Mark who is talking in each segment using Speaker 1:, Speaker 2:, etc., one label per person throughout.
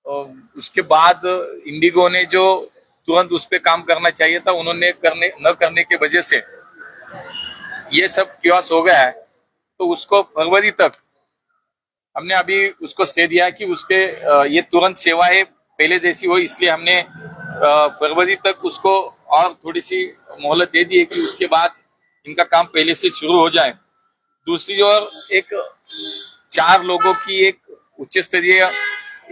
Speaker 1: उसके बाद इंडिगो ने जो तुरंत उस पर काम करना चाहिए था, उन्होंने न करने की वजह से ये सब क्योस हो गया है। तो उसको फरवरी तक हमने अभी उसको स्टे दिया कि उसके ये तुरंत सेवाएं पहले जैसी हो, इसलिए हमने फरवरी तक उसको और थोड़ी सी मोहलत दे दी है कि उसके बाद इनका काम पहले से शुरू हो जाए। दूसरी ओर एक 4 लोगों की एक उच्च स्तरीय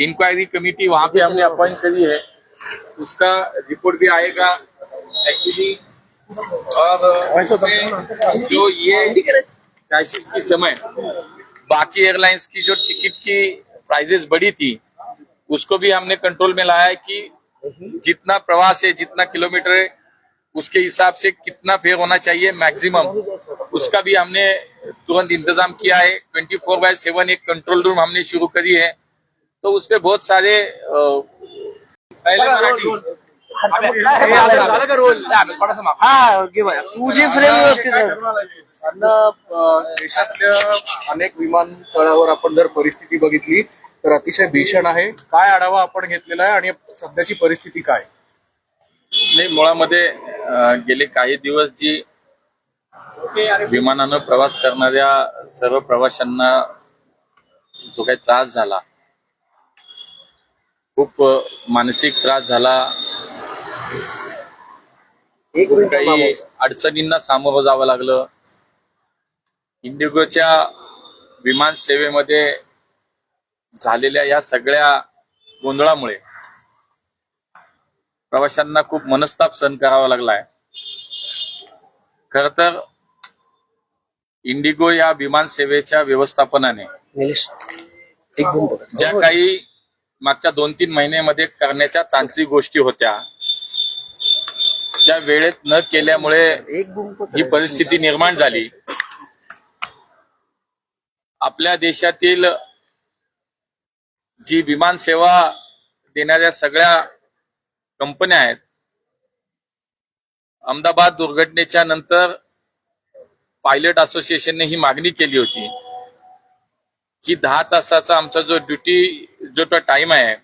Speaker 1: इंक्वायरी कमेटी वहां पे हमने अपॉइंट करी है, उसका रिपोर्ट भी आएगा एक्चुअली। और उसमें जो ये क्राइसिस के समय बाकी एयरलाइंस की जो टिकट की प्राइजेस बढ़ी थी, उसको भी हमने कंट्रोल में लाया है कि जितना प्रवास है, जितना किलोमीटर है, उसके हिसाब से कितना फेयर होना चाहिए मैक्सिमम, उसका भी हमने तुरंत इंतजाम किया है। 24/7 एक कंट्रोल रूम हमने शुरू करी है। तो उसपे बहुत सारे पहले मराठी
Speaker 2: तुझी फ्रेम व्यवस्थित
Speaker 3: देशातल्या अनेक विमानतळावर आपण जर परिस्थिती बघितली तर अतिशय भीषण आहे। काय आढावा आपण घेतलेला आहे आणि सध्याची परिस्थिती काय?
Speaker 1: नाही, मुळामध्ये गेले काही दिवस जी विमानानं प्रवास करणाऱ्या सर्व प्रवाशांना जो काही त्रास झाला, खूप मानसिक त्रास झाला, खूप काही अडचणींना सामोरं जावं लागलं। इंडिगोच्या विमान सेवेमध्ये झालेल्या या सगळ्या गोंधळामुळे प्रवाशांना खूप मनस्ताप सहन करावा लागलाय। खर तर इंडिगो या विमान सेवेच्या व्यवस्थापनाने ज्या काही मागच्या 2-3 महिन्यामध्ये करण्याच्या तांत्रिक गोष्टी होत्या, त्या वेळेत न केल्यामुळे ही परिस्थिती निर्माण झाली। आपल्या देशातील जी विमान सेवा देणाऱ्या सगळ्या कंपन्या आहेत, अहमदाबाद दुर्घटनेच्या नंतर पायलट असोसिएशनने ही मागणी केली होती की 10 तासाचा आमचा जो टाइम आहे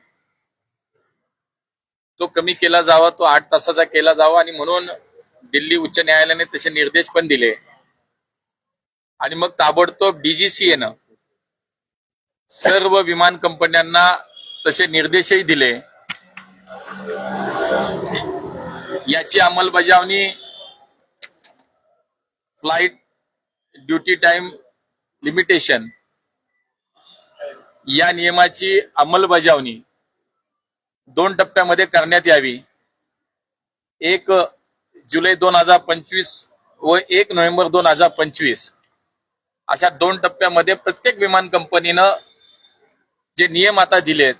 Speaker 1: तो कमी केला जावा, तो 8 तासाचा केला जावा। आणि म्हणून दिल्ली उच्च न्यायालयाने तसे निर्देश पण दिले आणि मग ताबडतोब डीजीसीएनं सर्व विमान कंपन्यांना तसे निर्देशही दिले। याची अंमलबजावणी फ्लाइट ड्यूटी टाइम लिमिटेशन या नियमाची अंमलबजावणी 2 टप्प्यामध्ये करण्यात यावी। 1 जुलै 2025 व 1 नोव्हेंबर 2025 अशा 2 टप्प्यामध्ये प्रत्येक विमान कंपनीनं जे नियम आता दिलेत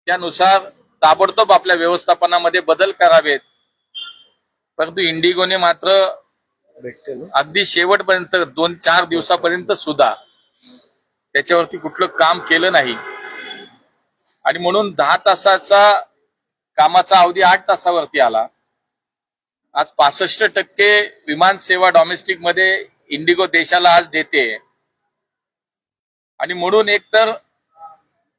Speaker 1: त्यानुसार ताबडतोब आपल्या व्यवस्थापनामध्ये बदल करावेत। परंतु इंडिगोने मात्र अगदी शेवटपर्यंत 2-4 दिवसापर्यंत सुद्धा त्याच्यावरती कुठलं काम केलं नाही आणि म्हणून 10 तासाचा कामाचा अवधी 8 तासावरती आला। आज 65% विमान सेवा डोमेस्टिक मध्ये इंडिगो देशाला आज देते आणि म्हणून एकतर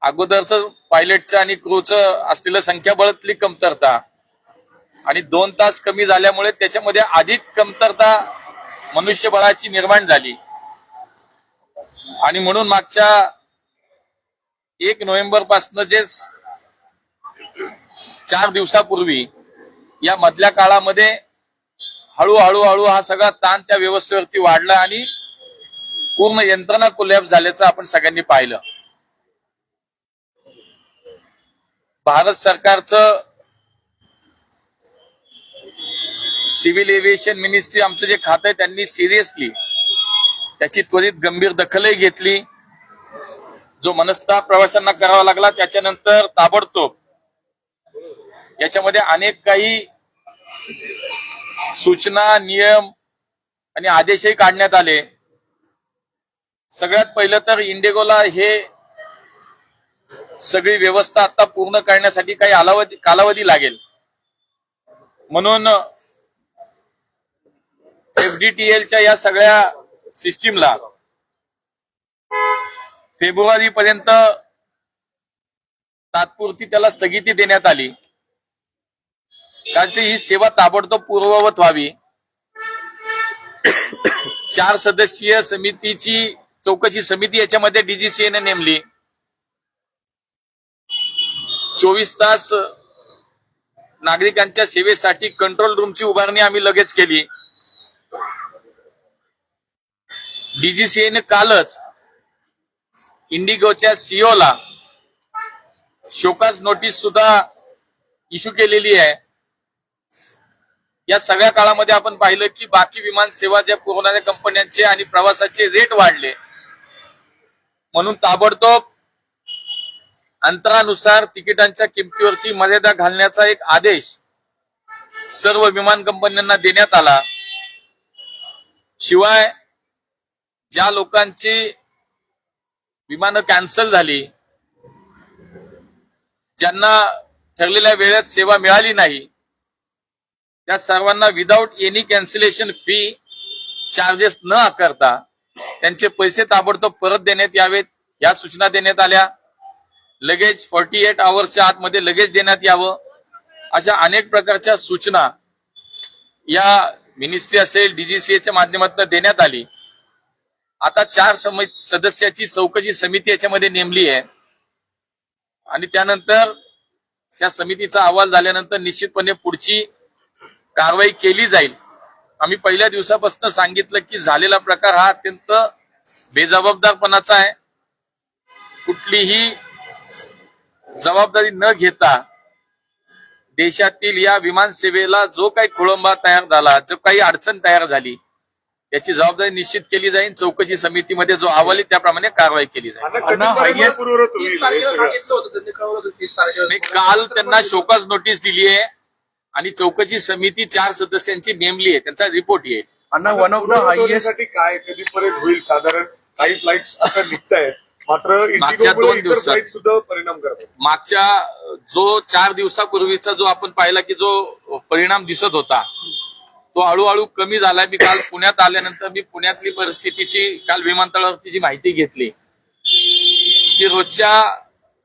Speaker 1: अगोदरचं पायलटचं आणि क्रूचं असलेलं संख्याबळातली कमतरता आणि 2 तास कमी झाल्यामुळे त्याच्यामध्ये अधिक कमतरता मनुष्यबळाची निर्माण झाली आणि म्हणून मागच्या 1 नोव्हेंबर पासून जे 4 दिवसापूर्वी या मधल्या काळामध्ये हळूहळू हा सगळा ताण त्या व्यवस्थेवरती वाढला आणि पूर्ण यंत्रणा कोलॅप्स झाल्याचं आपण सगळ्यांनी पाहिलं। भारत सरकारचं सिव्हिल एव्हिएशन मिनिस्ट्री आमचं जे खातं आहे त्यांनी सिरियसली त्याची त्वरित गंभीर दखलही घेतली। जो मनस्ताप प्रवाशांना करावा लागला त्याच्यानंतर ताबडतोब याच्यामध्ये अनेक काही सूचना, नियम आणि आदेशही काढण्यात आले। सगळ्यात पहिलं तर इंडिगोला हे सगळी व्यवस्था आता पूर्ण करण्यासाठी काही कालावधी लागेल, म्हणून एफडीटीएलच्या या सगळ्या सिस्टीमला फेब्रुवारी पर्यंत तात्पुरती त्याला स्थगिती देण्यात आली, कारण ही सेवा ताबडतोब पूर्ववत व्हावी. 4 सदस्यीय समितीची चौकशी समिती याच्यामध्ये डीजीसीएने नेमली. 24 तास नागरिकांच्या सेवेसाठी कंट्रोल रूमची उभारणी आम्ही लगेच केली. डीजीसीएने कालच इंडिगोच्या सीईओला शोकास नोटीस सुद्धा इश्यू केलेली आहे. या सगळ्या काळामध्ये आपण पाहिलं की बाकी विमान सेवा ज्या पुरवणाऱ्या कंपन्यांचे आणि प्रवासाचे रेट वाढले, म्हणून ताबडतोब अंतरानुसार तिकिटांच्या किमतीवरती मर्यादा घालण्याचा एक आदेश सर्व विमान कंपन्यांना देण्यात आला. शिवाय ज्या लोकांची विमानं कॅन्सल झाली, ज्यांना ठरलेल्या वेळेत सेवा मिळाली नाही, त्या सर्वांना without any cancellation fee charges न आकारता त्यांचे पैसे ताबडतोब परत देण्यात यावेत या सूचना देण्यात आल्या. लगेच 48 आवर्सच्या आतमध्ये लगेच देण्यात यावं, अशा अनेक प्रकारच्या सूचना या मिनिस्ट्री असेल डीजीसीएच्या माध्यमातून देण्यात आली. आता 4 सदस्याची चौकशी समिती याच्यामध्ये नेमली आहे आणि त्यानंतर त्या समितीचा अहवाल झाल्यानंतर निश्चितपणे पुढची कारवाई केली जाईल. आम्ही पहिल्या दिवसापासून सांगितलं की झालेला प्रकार हा अत्यंत बेजबाबदारपणाचा आहे. कुठलीही जबाबदारी न घेता देशातील या विमान सेवेला जो काही खोळंबा तयार झाला, जो काही अडचण तयार झाली, याची जबाबदारी निश्चित केली जाईल. चौकशी समितीमध्ये जो अहवाल आहे त्याप्रमाणे कारवाई केली जाईल. काल त्यांना शोकास नोटीस दिली आहे आणि चौकशी समिती 4 सदस्यांची नेमली आहे, त्यांचा रिपोर्ट येईल.
Speaker 3: वन ऑफ द हायएस्ट
Speaker 2: काय कधीपर्यंत होईल? साधारण काही फ्लाईट्स आता निघत आहेत, मात्र
Speaker 1: मागच्या 2 दिवसात
Speaker 2: फ्लाईट सुद्धा परिणाम करतात.
Speaker 1: मागच्या जो 4 दिवसापूर्वीचा जो आपण पाहिला की जो परिणाम दिसत होता तो हळूहळू कमी झालाय. मी काल पुण्यात आल्यानंतर मी पुण्यातली परिस्थितीची काल विमानतळावरती जी माहिती घेतली की रोजच्या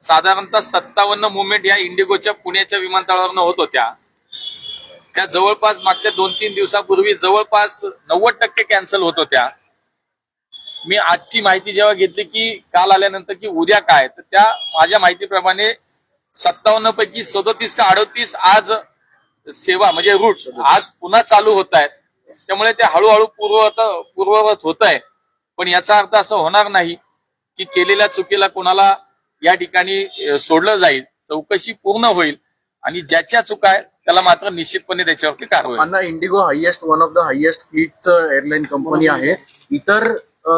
Speaker 1: साधारणतः 57 मुवमेंट या इंडिगोच्या पुण्याच्या विमानतळावरनं होत होत्या. त्या जवळपास मागच्या 2-3 दिवसापूर्वी जवळपास 90% कॅन्सल होत होत्या. मी आजची माहिती जेव्हा घेतली की काल आल्यानंतर की उद्या काय, तर त्या माझ्या माहितीप्रमाणे 57 पैकी 37 का 38 आज सेवा म्हणजे रूट्स आज पुन्हा चालू होत आहेत. त्यामुळे ते हळूहळू पूर्ववत होत आहे. पण याचा अर्थ असं होणार नाही की केलेल्या चुकीला कोणाला या ठिकाणी सोडलं जाईल. चौकशी पूर्ण होईल आणि ज्याच्या चुका आहेत त्याला मात्र निश्चितपणे त्याच्यावरती कारवाई.
Speaker 3: अण्णा, IndiGo one of the highest फ्लीटचं एअरलाईन कंपनी आहे. इतर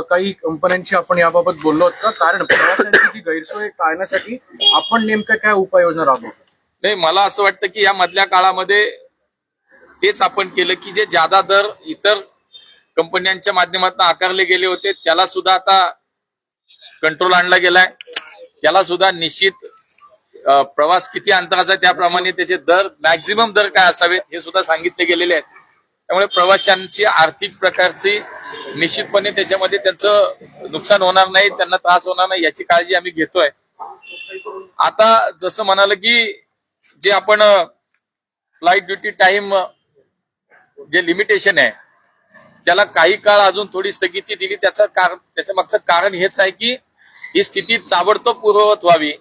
Speaker 3: काही कंपन्यांची आपण याबाबत बोललो का? कारण प्रवाशांची जी गैरसोय टाळण्यासाठी आपण नेमक्या काय उपाययोजना राबवतो?
Speaker 1: नाही, मला असं वाटतं की या मधल्या काळामध्ये तेच आपण केलं की जे जादा दर इतर कंपन्यांच्या माध्यमातून आकारले गेले होते त्याला सुद्धा आता कंट्रोल आणला गेलाय. त्याला सुद्धा निश्चित प्रवास किती अंतराचा त्याप्रमाणे त्याचे दर मॅक्झिमम दर काय असावेत हे सुद्धा सांगितले गेलेले आहेत. त्यामुळे प्रवाशांची आर्थिक प्रकारची निश्चितपणे त्याच्यामध्ये त्यांचं नुकसान होणार नाही, त्यांना त्रास होणार नाही याची काळजी आम्ही घेतोय. आता जसं म्हणाल की जे आपण फ्लाईट ड्युटी टाइम जे लिमिटेशन आहे त्याला काही काळ अजून थोडी स्थगिती दिली. त्याच्या मागचं कारण हेच आहे की ही स्थिती ताबडतोब पूर्ववत व्हावी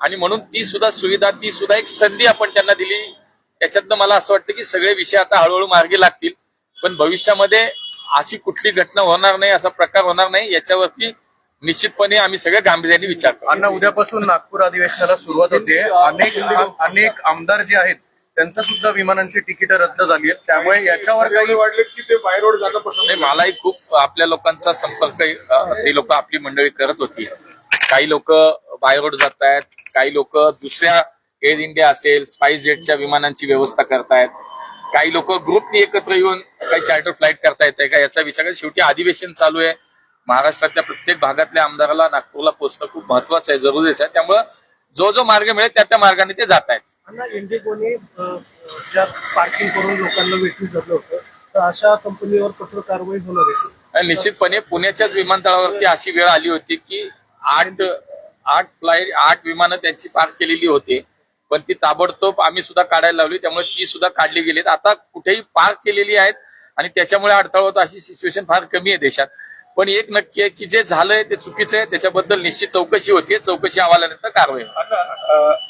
Speaker 1: आणि म्हणून ती सुद्धा सुविधा, ती सुद्धा एक संधी आपण त्यांना दिली. त्याच्यातनं मला असं वाटतं की सगळे विषय आता हळूहळू मार्गी लागतील. पण भविष्यामध्ये अशी कुठली घटना होणार नाही, असा प्रकार होणार नाही याच्यावरती निश्चितपणे आम्ही सगळ्या गांभीर्याने विचार करू.
Speaker 3: अण्णा, उद्यापासून नागपूर अधिवेशनाला सुरुवात होते. अनेक आमदार जे आहेत त्यांचं सुद्धा विमानांची तिकीट रद्द झाली आहेत. त्यामुळे याच्यावर काही
Speaker 2: वाढले की ते बाय रोड जाणं पसंत
Speaker 1: नाही, मलाही खूप आपल्या लोकांचा संपर्क ते लोक आपली मंडळी करत होती. काही लोक बाय रोड जात आहेत, काही लोक दुसऱ्या एअर इंडिया असेल स्पाइस जेटच्या विमानांची व्यवस्था करतायत, काही लोक ग्रुपनी एकत्र येऊन काही चार्टर फ्लाईट करता येते का याचा विचार करत. शेवटी अधिवेशन चालू आहे. महाराष्ट्रातल्या प्रत्येक भागातल्या आमदाराला नागपूरला पोहोचणं खूप महत्वाचं आहे, जरुरीच आहे. त्यामुळं जो मार्ग मिळेल त्या मार्गाने ते जात आहेत.
Speaker 4: इंडिगोने ज्या पार्किंग करून लोकांना वेटिंग धरलं होतं, तर अशा कंपनीवर कठोर कारवाई होणार आहे.
Speaker 1: निश्चितपणे पुण्याच्याच विमानतळावरती अशी वेळ आली होती की आठ विमानं त्यांची पार्क केलेली होती, पण ती ताबडतोब आम्ही सुद्धा काढायला लावली, त्यामुळे ती सुद्धा काढली गेली. आता कुठेही पार्क केलेली आहेत आणि त्याच्यामुळे अडथळा होतो अशी सिच्युएशन फार कमी आहे देशात. पण एक नक्की आहे की जे झालंय ते चुकीचं आहे, त्याच्याबद्दल निश्चित चौकशी होतीये, चौकशी अहवालानंतर कारवाई होईल.
Speaker 2: आता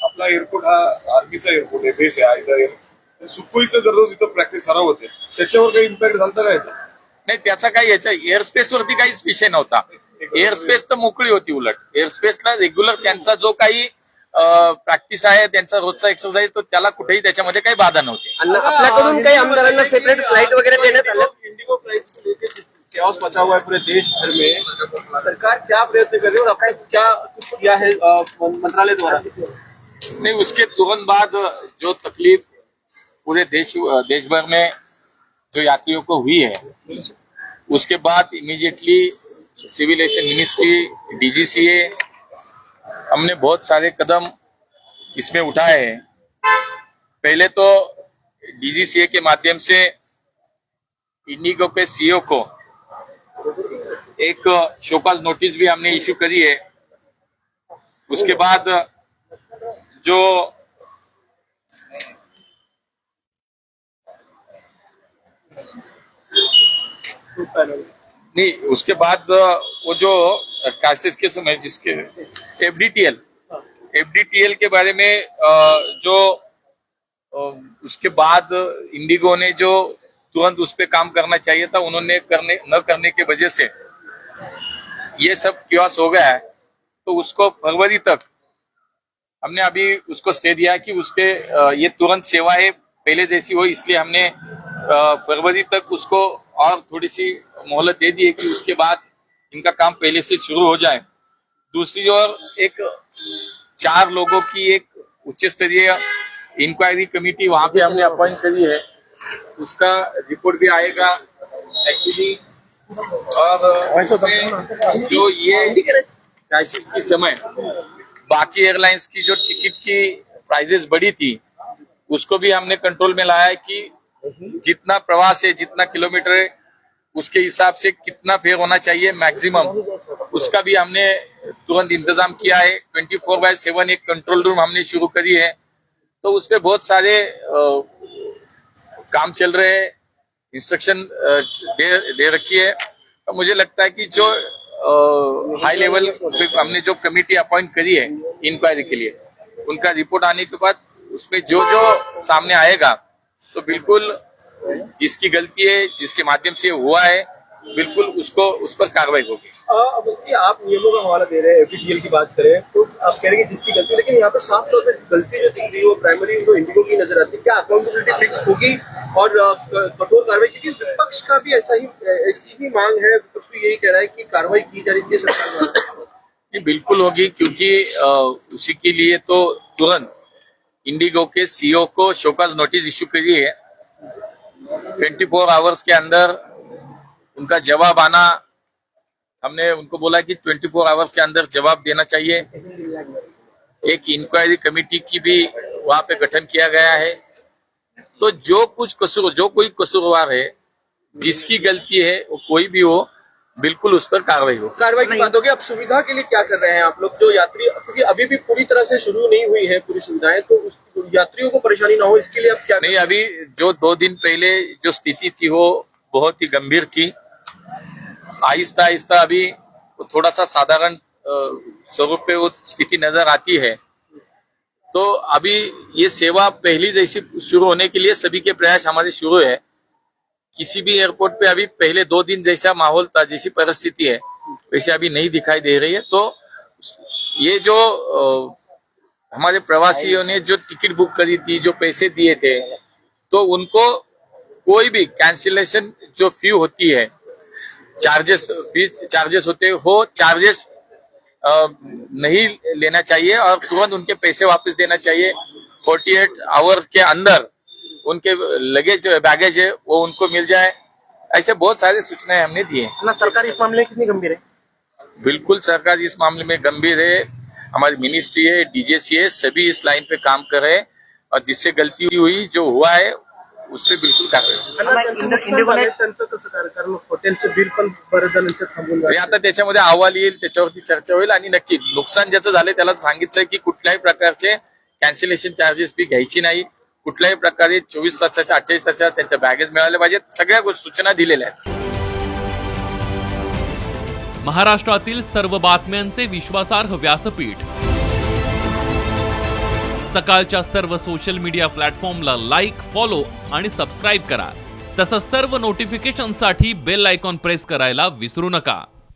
Speaker 2: आपला एअरपोर्ट हा आर्मीचा एअरपोर्ट आहे, बेस आहे आयदा. सुखोईचं दररोज इथं प्रॅक्टिस सराव होते, त्याच्यावर काही इम्पॅक्ट झाला का याचा?
Speaker 1: नाही, त्याचा काही याच्या एअरस्पेस वरती काहीच विषय नव्हता. एअरस्पेस तर मोकळी होती. उलट एअरस्पेसला रेग्युलर त्यांचा जो काही प्रॅक्टिस आहे, त्यांचा रोजचा एक्सरसाइज, तो त्याला कुठेही त्याच्यामध्ये काही बाधा नव्हती.
Speaker 5: आपल्याकडून काही आमदारांना सेपरेट फ्लाइट वगैरह देण्यात आलं?
Speaker 6: इंडिगो फ्लाइट को लेकर कैओस मचा हुआ है पूरे देश भर में, सरकार क्या प्रयत्न कर रही है और आपने क्या कुछ किया है मंत्रालय द्वारा?
Speaker 1: नहीं, उसके तुरंत बाद जो तकलीफ पूरे देश भर में जो यात्रियों को हुई है, उसके बाद immediately civil aviation ministry, DGCA, हमने बहुत सारे कदम इसमें उठाए हैं. पहले तो डीजीसीए के माध्यम से इंडिगो के सीईओ को एक शोकॉज नोटिस भी हमने इश्यू करी है. उसके बाद जो नहीं, उसके बाद वो जो क्राइसिस के समय जिसके एफडीटीएल के बारे में जो उसके बाद इंडिगो ने जो तुरंत उस पर काम करना चाहिए था, उन्होंने न करने की वजह से ये सब क्योस हो गया है. तो उसको फरवरी तक हमने अभी उसको स्टे दिया कि उसके ये तुरंत सेवाएं पहले जैसी हो, इसलिए हमने फरवरी तक उसको और थोड़ी सी मोहलत दे दी है कि उसके बाद इनका काम पहले से शुरू हो जाए. दूसरी ओर एक 4 लोगों की एक उच्च स्तरीय इंक्वायरी कमेटी वहां पे हमने अपॉइंट करी है. उसका रिपोर्ट भी आएगा एक्चुअली. और उसमें जो ये क्राइसिस के समय बाकी एयरलाइंस की जो टिकट की प्राइजेस बढ़ी थी, उसको भी हमने कंट्रोल में लाया है कि जितना प्रवास है, जितना किलोमीटर है, उसके हिसाब से कितना फेयर होना चाहिए मैक्सिमम, उसका भी हमने तुरंत इंतजाम किया है. 24/7 एक कंट्रोल रूम हमने शुरू करी है. तो उसपे बहुत सारे काम चल रहे हैं, इंस्ट्रक्शन दे रखी है. तो मुझे लगता है कि जो हाई लेवल हमने जो कमेटी अपॉइंट करी है इंक्वायरी के लिए, उनका रिपोर्ट आने के बाद उसमें जो जो सामने आएगा, तो बिल्कुल जिसकी गलती है, जिसके माध्यम से हुआ है, बिल्कुल उस पर कार्रवाई होगी.
Speaker 6: बल्कि आप नियमों का हवाला दे रहे हैं, एफडीटीएल की बात करें तो आप कह रहे हैं कि जिसकी गलती, लेकिन यहाँ पे साफ तौर पर गलती जो दिख रही है वो प्राइमरी तो इंडिगो की नजर आती है. क्या अकाउंटेबिलिटी फिक्स होगी और कठोर कार्रवाई? क्योंकि विपक्ष का भी ऐसी ही मांग है, विपक्ष भी यही कह रहा है कि कार्रवाई की जानी चाहिए सरकार द्वारा.
Speaker 1: ये बिल्कुल होगी, क्योंकि उसी के लिए तो तुरंत इंडिगो के सीईओ को शोकॉज नोटिस इश्यू करी है. 24 आवर्स के अंदर उनका जवाब आना, हमने उनको बोला कि 24 आवर्स के अंदर जवाब देना चाहिए. एक इंक्वायरी कमेटी की भी वहां पे गठन किया गया है. तो जो कोई कसूरवार है, जिसकी गलती है, वो कोई भी हो, बिल्कुल उस पर कार्रवाई हो.
Speaker 6: कार्रवाई की बात होगी. अब सुविधा के लिए क्या कर रहे हैं आप लोग, जो यात्री, क्योंकि अभी भी पूरी तरह से शुरू नहीं हुई है पूरी सुविधाएं, तो यात्रियों को परेशानी ना हो इसके लिए अब क्या?
Speaker 1: नहीं, अभी जो 2 दिन पहले जो स्थिति थी वो बहुत ही गंभीर थी. आहिस्ता आहिस्ता अभी थोड़ा सा साधारण स्वरूप पे वो स्थिति नजर आती है. तो अभी ये सेवा पहली जैसी शुरू होने के लिए सभी के प्रयास हमारे शुरू है. किसी भी एयरपोर्ट पे अभी पहले 2 दिन जैसा माहौल था, जैसी परिस्थिति है, वैसे अभी नहीं दिखाई दे रही है. तो ये जो हमारे प्रवासियों ने जो टिकट बुक करी थी, जो पैसे दिए थे, तो उनको कोई भी कैंसिलेशन जो फी होती है, चार्जेस होते हो, चार्जेस नहीं लेना चाहिए और तुरंत उनके पैसे वापस देना चाहिए. 48 आवर्स के अंदर उनके लगेज बैगेज है वो उनको मिल जाए. ऐसे बहुत सारी सूचनाएं हमने दी है.
Speaker 5: ना सरकार इस मामले में कितनी गंभीर है?
Speaker 1: बिल्कुल सरकार इस मामले में गंभीर है. हमारी मिनिस्ट्री है, डीजीसी है, सभी इस लाइन पे काम कर रहे हैं. और जिससे गलती हुई, जो हुआ है, उस पर बिल्कुल कारवाई होईल.
Speaker 4: आणि त्यांचं नुकसान झालंय, त्यांचं कसं काय? कारण हॉटेलचं बिल पण बऱ्याच जणांचं थांबून
Speaker 1: आणि
Speaker 4: जातं.
Speaker 1: आता त्याच्यामध्ये अहवाल येईल, त्याच्यावरती चर्चा होईल आणि नक्की नुकसान ज्याचं झालंय त्याला सांगितलंय की कुठल्याही प्रकारचे कॅन्सलेशन चार्जेस फी घ्यायची नाही, कुठल्याही प्रकारे 24 तासाच्या 48 तासाच्या त्यांच्या बॅगेज मिळाल्या पाहिजेत, सगळ्या सूचना दिलेल्या आहेत.
Speaker 7: महाराष्ट्रातील सर्व बातम्यांचे विश्वासार्ह व्यासपीठ, सकाळच्या सर्व सोशल मीडिया प्लॅटफॉर्मला लाईक, फॉलो आणि सबस्क्राईब करा. तसंच सर्व नोटिफिकेशनसाठी बेल आयकॉन प्रेस करायला विसरू नका.